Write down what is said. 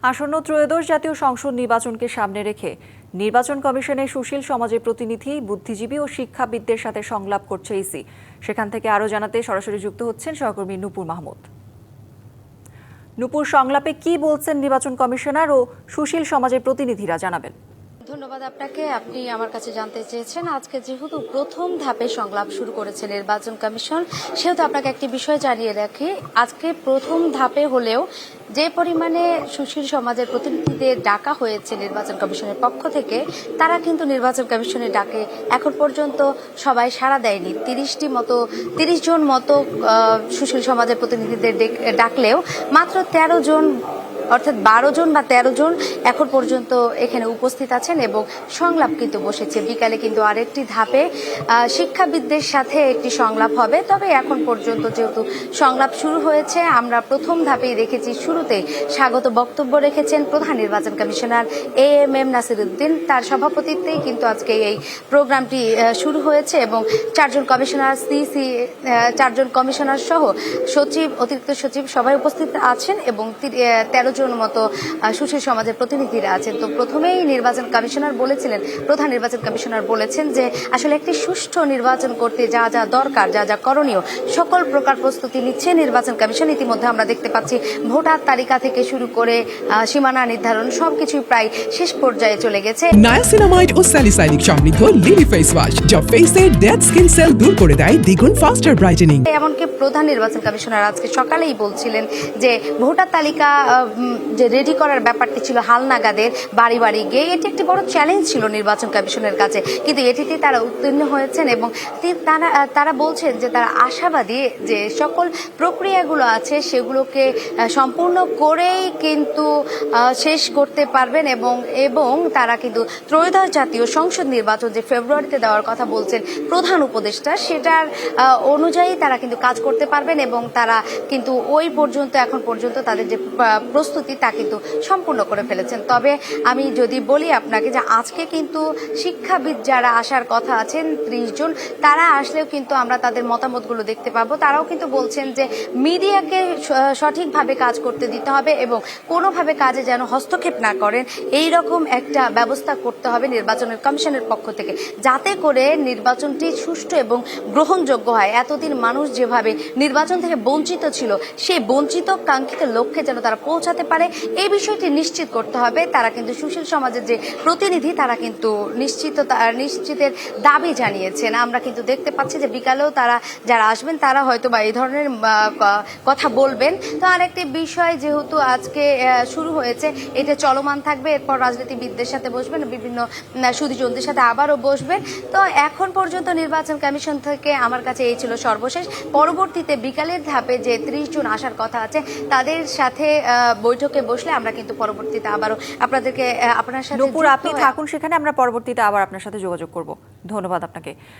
আসন্ন ত্রয়োদশ জাতীয় সংসদ নির্বাচনকে সামনে রেখে নির্বাচন কমিশনে সুশীল সমাজের প্রতিনিধি, বুদ্ধিজীবী ও শিক্ষাবিদদের সাথে সংলাপ করছে ইসি। সেখান থেকে আরও জানাতে সরাসরি যুক্ত হচ্ছেন সহকর্মী নূপুর মাহমুদ। নূপুর, সংলাপে কি বলছেন নির্বাচন কমিশনার ও সুশীল সমাজের প্রতিনিধিরা, জানাবেন। ধন্যবাদ আপনাকে। আপনি আমার কাছে জানতে চেয়েছেন আজকে যেহেতু প্রথম ধাপে সংলাপ শুরু করেছে নির্বাচন কমিশন, সেহেতু আপনাকে একটি বিষয় জানিয়ে রাখি। আজকে প্রথম ধাপে হলেও যে পরিমাণে সুশীল সমাজের প্রতিনিধিদের ডাকা হয়েছে নির্বাচন কমিশনের পক্ষ থেকে, তারা কিন্তু নির্বাচন কমিশনের ডাকে এখন পর্যন্ত সবাই সাড়া দেয়নি। 30 জন মতো সুশীল সমাজের প্রতিনিধিদের ডাকলেও মাত্র 13 জন, অর্থাৎ 12 জন বা 13 জন এখন পর্যন্ত এখানে উপস্থিত আছেন এবং সংলাপ কিন্তু বসেছে। বিকালে কিন্তু আরেকটি ধাপে শিক্ষাবিদদের সাথে একটি সংলাপ হবে। তবে এখন পর্যন্ত যেহেতু সংলাপ শুরু হয়েছে, আমরা প্রথম ধাপেই দেখেছি শুরুতে স্বাগত বক্তব্য রেখেছেন প্রধান নির্বাচন কমিশনার AMM নাসিরউদ্দিন। তার সভাপতিত্বেই কিন্তু আজকে এই প্রোগ্রামটি শুরু হয়েছে এবং 4 জন কমিশনার, CC 4 জন কমিশনার সহ সচিব, অতিরিক্ত সচিব সবাই উপস্থিত আছেন এবং 13 জন মতো সুশীল সমাজের প্রতিনিধিরা আছেন। তো প্রথমেই নির্বাচন কমিশনার বলেছিলেন, প্রধান নির্বাচন কমিশনার বলেছেন যে আসলে একটি সুষ্ঠু নির্বাচন করতে যা যা দরকার, যা যা করণীয়, সকল প্রকার প্রস্তুতি নিচ্ছে নির্বাচন কমিশন। ইতিমধ্যে আমরা দেখতে পাচ্ছি ভোটার তালিকা থেকে শুরু করে সীমানা নির্ধারণ সবকিছুই প্রায় শেষ পর্যায়ে চলে গেছে। নায়াসিনামাইড ও স্যালিসাইলিক সমৃদ্ধ লিলি ফেস ওয়াশ যা ফেসের ডেড স্কিন সেল দূর করে দেয় দ্বিগুণ ফাস্টার ব্রাইটেনিং। এমনকি প্রধান নির্বাচন কমিশনার আজকে সকালেই বলছিলেন যে ভোটার তালিকা যে রেডি করার ব্যাপারটি ছিল হালনাগাদের, বাড়ি বাড়ি গিয়ে, এটি একটি বড় চ্যালেঞ্জ ছিল নির্বাচন কমিশনের কাছে, কিন্তু এটিতে তারা উত্তীর্ণ হয়েছেন এবং তারা বলছেন যে তারা আশাবাদী যে সকল প্রক্রিয়াগুলো আছে সেগুলোকে সম্পূর্ণ করেই কিন্তু শেষ করতে পারবেন এবং তারা কিন্তু ত্রয়োদশ জাতীয় সংসদ নির্বাচন যে ফেব্রুয়ারিতে দেওয়ার কথা বলছেন প্রধান উপদেষ্টা, সেটার অনুযায়ী তারা কিন্তু কাজ করতে পারবেন এবং তারা কিন্তু ওই পর্যন্ত, এখন পর্যন্ত তাদের যে প্রস্তুতি তা কিন্তু সম্পূর্ণ করে ফেলেছেন। তবে আমি যদি বলি আপনাকে যে আজকে কিন্তু শিক্ষাবিদ যারা আসার কথা আছেন 30 জন, তারা আসলেও কিন্তু আমরা তাদের মতামতগুলো দেখতে পাবো। তারাও কিন্তু বলছেন যে মিডিয়াকে সঠিকভাবে কাজ করতে দিতে হবে এবং কোনোভাবে কাজে যেন হস্তক্ষেপ না করেন, এই রকম একটা ব্যবস্থা করতে হবে নির্বাচনের কমিশনের পক্ষ থেকে, যাতে করে নির্বাচনটি সুষ্ঠু এবং গ্রহণযোগ্য হয়। এতদিন মানুষ যেভাবে নির্বাচন থেকে বঞ্চিত ছিল, সেই বঞ্চিত কাঙ্ক্ষিত লক্ষ্যে যেন তারা পৌঁছাতে পারে, এই বিষয়টি নিশ্চিত করতে হবে। তারা কিন্তু সুশীল সমাজের যে প্রতিনিধি, তারা কিন্তু নিশ্চিতের দাবি জানিয়েছেন। আমরা কিন্তু দেখতে পাচ্ছি যে বিকালেও তারা যারা আসবেন তারা হয়তো বা এই ধরনের কথা বলবেন। তো আরেকটি বিষয়, যেহেতু আজকে শুরু হয়েছে, এটা চলমান থাকবে, এরপর রাজনীতিবিদদের সাথে বসবেন, বিভিন্ন সুধীজনদের সাথে আবারও বসবেন। তো এখন পর্যন্ত নির্বাচন কমিশন থেকে আমার কাছে এই ছিল সর্বশেষ। পরবর্তীতে বিকালের ধাপে যে 30 জন আসার কথা আছে, তাদের সাথে বৈঠকে বসলে আমরা কিন্তু পরবর্তীতে আবারও আপনার সাথে নূপুর, আপনি থাকুন সেখানে, আমরা পরবর্তীতে আবার আপনার সাথে যোগাযোগ করব। ধন্যবাদ আপনাকে।